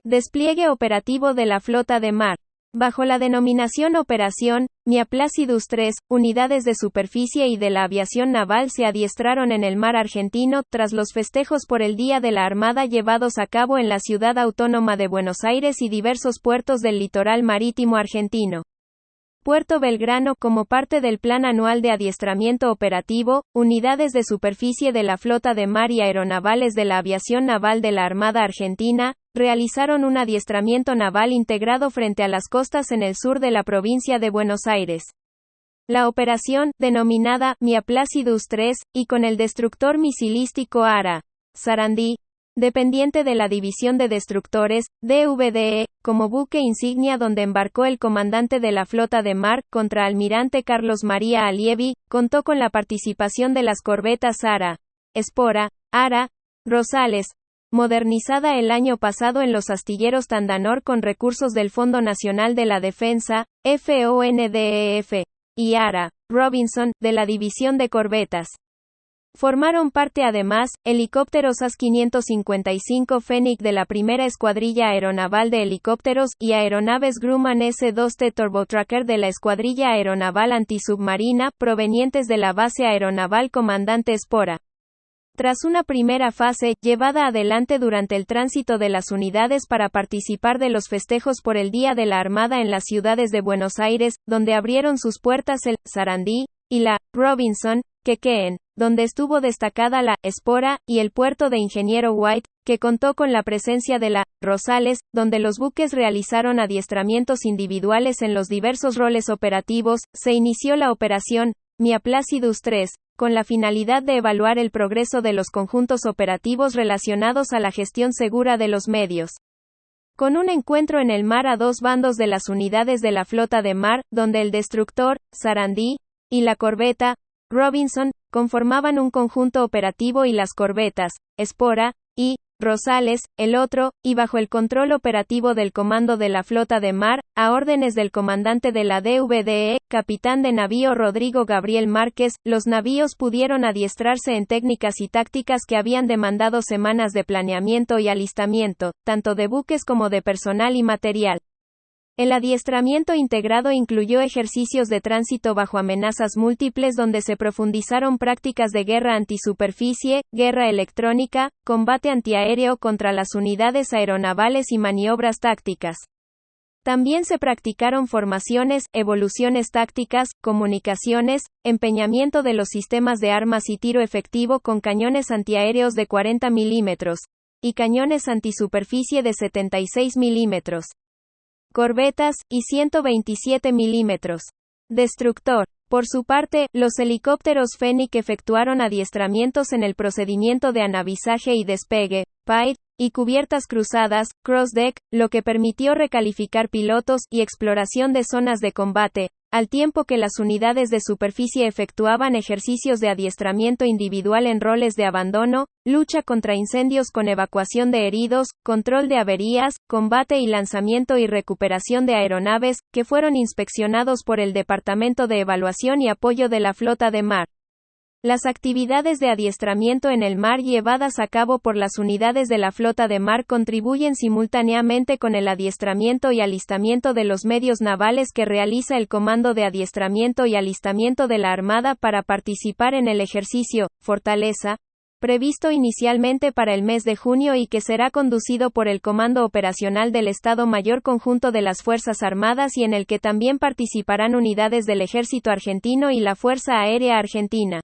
Despliegue operativo de la flota de mar. Bajo la denominación Operación Mia Placidus III, unidades de superficie y de la aviación naval se adiestraron en el mar argentino, tras los festejos por el Día de la Armada llevados a cabo en la ciudad autónoma de Buenos Aires y diversos puertos del litoral marítimo argentino. Puerto Belgrano. Como parte del Plan Anual de Adiestramiento Operativo, unidades de superficie de la flota de mar y aeronavales de la aviación naval de la Armada Argentina, realizaron un adiestramiento naval integrado frente a las costas en el sur de la provincia de Buenos Aires. La operación, denominada Mia Placidus III, y con el destructor misilístico ARA Sarandí, dependiente de la División de Destructores, DVDE, como buque insignia donde embarcó el comandante de la flota de mar, contraalmirante Carlos María Allievi, contó con la participación de las corbetas ARA Espora, ARA Rosales, modernizada el año pasado en los astilleros Tandanor con recursos del Fondo Nacional de la Defensa, FONDEF, y ARA Robinson, de la División de Corbetas. Formaron parte además, helicópteros AS-555 Fenwick de la primera escuadrilla aeronaval de helicópteros, y aeronaves Grumman S-2T Turbotracker de la escuadrilla aeronaval antisubmarina, provenientes de la base aeronaval Comandante Espora. Tras una primera fase, llevada adelante durante el tránsito de las unidades para participar de los festejos por el Día de la Armada en las ciudades de Buenos Aires, donde abrieron sus puertas el Sarandí y la Robinson, Quequén, donde estuvo destacada la Espora, y el puerto de Ingeniero White, que contó con la presencia de la Rosales, donde los buques realizaron adiestramientos individuales en los diversos roles operativos. Se inició la operación Mia Placidus III, con la finalidad de evaluar el progreso de los conjuntos operativos relacionados a la gestión segura de los medios. Con un encuentro en el mar a dos bandos de las unidades de la flota de mar, donde el destructor Sarandí y la corbeta Robinson conformaban un conjunto operativo y las corbetas Espora y Rosales, el otro, y bajo el control operativo del comando de la flota de mar, a órdenes del comandante de la DVDE, capitán de navío Rodrigo Gabriel Márquez, los navíos pudieron adiestrarse en técnicas y tácticas que habían demandado semanas de planeamiento y alistamiento, tanto de buques como de personal y material. El adiestramiento integrado incluyó ejercicios de tránsito bajo amenazas múltiples donde se profundizaron prácticas de guerra antisuperficie, guerra electrónica, combate antiaéreo contra las unidades aeronavales y maniobras tácticas. También se practicaron formaciones, evoluciones tácticas, comunicaciones, empeñamiento de los sistemas de armas y tiro efectivo con cañones antiaéreos de 40 milímetros, y cañones antisuperficie de 76 milímetros. Corbetas, y 127 milímetros. Destructor. Por su parte, los helicópteros Fenwick efectuaron adiestramientos en el procedimiento de anavizaje y despegue, PAID, y cubiertas cruzadas, cross-deck, lo que permitió recalificar pilotos, y exploración de zonas de combate, al tiempo que las unidades de superficie efectuaban ejercicios de adiestramiento individual en roles de abandono, lucha contra incendios con evacuación de heridos, control de averías, combate y lanzamiento y recuperación de aeronaves, que fueron inspeccionados por el Departamento de Evaluación y Apoyo de la Flota de Mar. Las actividades de adiestramiento en el mar llevadas a cabo por las unidades de la flota de mar contribuyen simultáneamente con el adiestramiento y alistamiento de los medios navales que realiza el Comando de Adiestramiento y Alistamiento de la Armada para participar en el ejercicio Fortaleza, previsto inicialmente para el mes de junio y que será conducido por el Comando Operacional del Estado Mayor Conjunto de las Fuerzas Armadas y en el que también participarán unidades del Ejército Argentino y la Fuerza Aérea Argentina.